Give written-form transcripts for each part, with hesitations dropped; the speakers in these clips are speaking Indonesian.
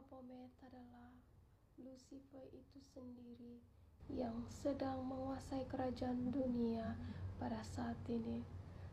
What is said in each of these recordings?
Baphomet adalah Lucifer itu sendiri yang sedang menguasai kerajaan dunia pada saat ini.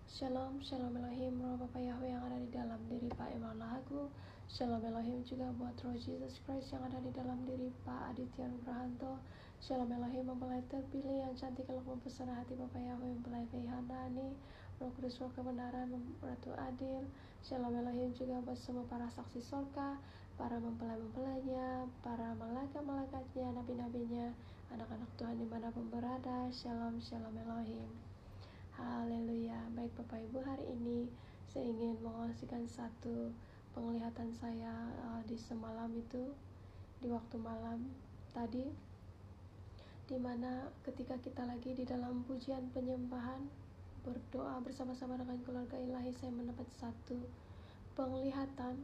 Shalom, Shalom Elohim, Roh Bapa Yahweh yang ada di dalam diri Pak Iman Lahagu. Shalom Elohim juga buat Roh Jesus Christ yang ada di dalam diri Pak Aditya Nugrahanto. Shalom Elohim mempelai terpilih yang cantik kelak mempesona hati Bapa Yahweh, mempelai Feihandani, Roh Kudus, Roh kebenaran, Ratu Adil. Shalom Elohim juga buat semua para saksi sorga, para mempelai-mempelainya, para malaikat-malaikatnya, nabi-nabinya, anak-anak Tuhan dimanapun berada. Shalom, Shalom Elohim. Haleluya. Baik Bapak Ibu, hari ini saya ingin mengongsikan satu penglihatan saya di semalam itu, di waktu malam tadi, dimana ketika kita lagi di dalam pujian penyembahan, berdoa bersama-sama dengan keluarga ilahi, saya mendapat satu penglihatan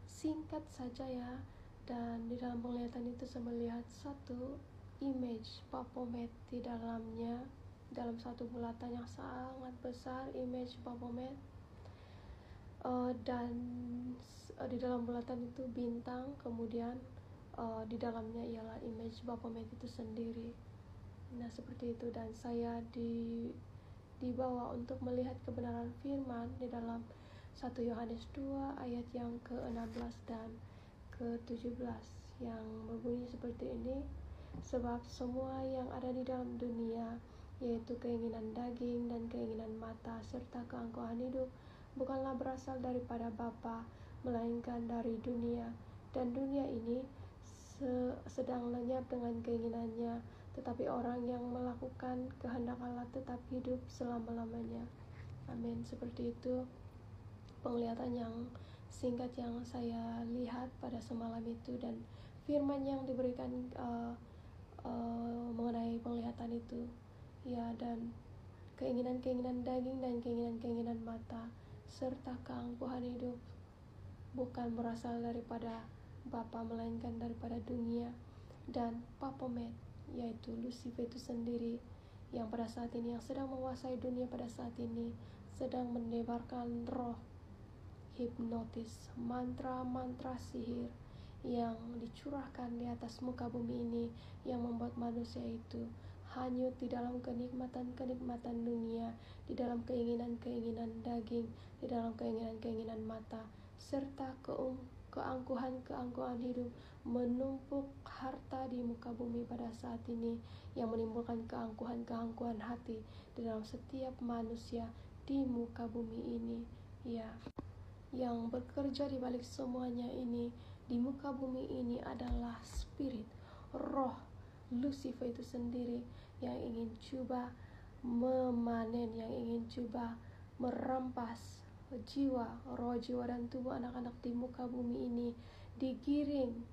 singkat saja ya. Dan di dalam penglihatan itu saya melihat satu image Baphomet di dalamnya, dalam satu bulatan yang sangat besar, image Baphomet. Dan di dalam bulatan itu bintang, kemudian di dalamnya ialah image Baphomet itu sendiri. Nah seperti itu, dan saya dibawa untuk melihat kebenaran firman di dalam 1 Yohanes 2 ayat yang ke-16 dan ke-17 yang berbunyi seperti ini. Sebab semua yang ada di dalam dunia, yaitu keinginan daging dan keinginan mata serta keangkuhan hidup, bukanlah berasal daripada Bapa, melainkan dari dunia. Dan dunia ini sedang lenyap dengan keinginannya, tetapi orang yang melakukan kehendak Allah tetap hidup selama-lamanya. Amin. Seperti itu penglihatan yang singkat yang saya lihat pada semalam itu, dan firman yang diberikan mengenai penglihatan itu ya. Dan keinginan-keinginan daging dan keinginan-keinginan mata serta keangkuhan hidup bukan berasal daripada Bapa, melainkan daripada dunia. Dan Baphomet, yaitu Lucifer itu sendiri, yang pada saat ini, yang sedang menguasai dunia pada saat ini, sedang menebarkan roh hipnotis, mantra-mantra sihir yang dicurahkan di atas muka bumi ini, yang membuat manusia itu hanyut di dalam kenikmatan-kenikmatan dunia, di dalam keinginan-keinginan daging, di dalam keinginan-keinginan mata, serta keangkuhan-keangkuhan hidup, menumpuk harta di muka bumi pada saat ini, yang menimbulkan keangkuhan-keangkuhan hati di dalam setiap manusia di muka bumi ini ya. Yang bekerja di balik semuanya ini di muka bumi ini adalah spirit, roh Lucifer itu sendiri, yang ingin coba memanen, yang ingin coba merampas jiwa, roh, jiwa dan tubuh anak-anak di muka bumi ini, digiring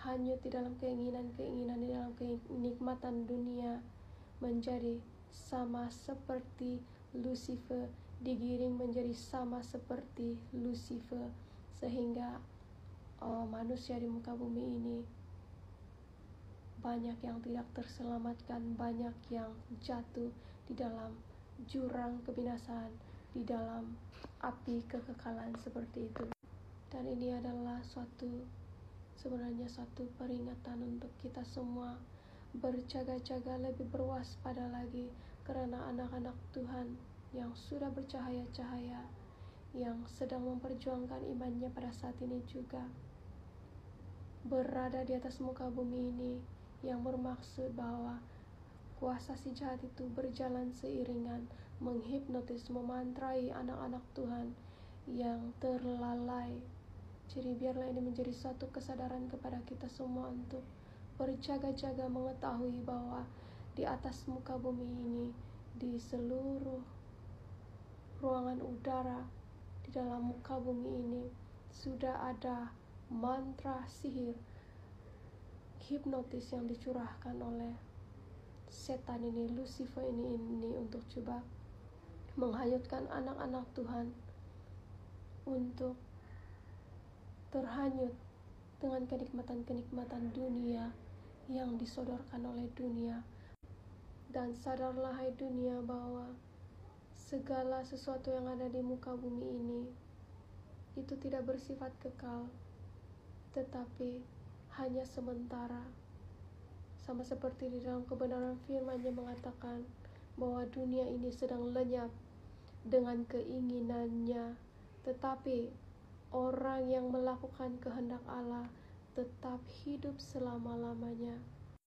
hanyut di dalam keinginan-keinginan, di dalam kenikmatan dunia, menjadi sama seperti Lucifer, digiring menjadi sama seperti Lucifer, sehingga manusia di muka bumi ini banyak yang tidak terselamatkan, banyak yang jatuh di dalam jurang kebinasaan, di dalam api kekekalan seperti itu. Dan ini adalah sebenarnya suatu peringatan untuk kita semua berjaga-jaga, lebih berwaspada lagi, karena anak-anak Tuhan yang sudah bercahaya-cahaya, yang sedang memperjuangkan imannya pada saat ini juga berada di atas muka bumi ini, yang bermaksud bahwa kuasa si jahat itu berjalan seiringan, menghipnotis, memantrai anak-anak Tuhan yang terlalai. Jadi biarlah ini menjadi satu kesadaran kepada kita semua untuk berjaga-jaga, mengetahui bahwa di atas muka bumi ini, di seluruh ruangan udara di dalam muka bumi ini, sudah ada mantra sihir hipnotis yang dicurahkan oleh setan ini, Lucifer ini untuk coba menghanyutkan anak-anak Tuhan untuk terhanyut dengan kenikmatan-kenikmatan dunia yang disodorkan oleh dunia. Dan sadarlah hai dunia bahwa segala sesuatu yang ada di muka bumi ini itu tidak bersifat kekal, tetapi hanya sementara. Sama seperti di dalam kebenaran firman-Nya mengatakan bahwa dunia ini sedang lenyap dengan keinginannya, tetapi orang yang melakukan kehendak Allah tetap hidup selama-lamanya.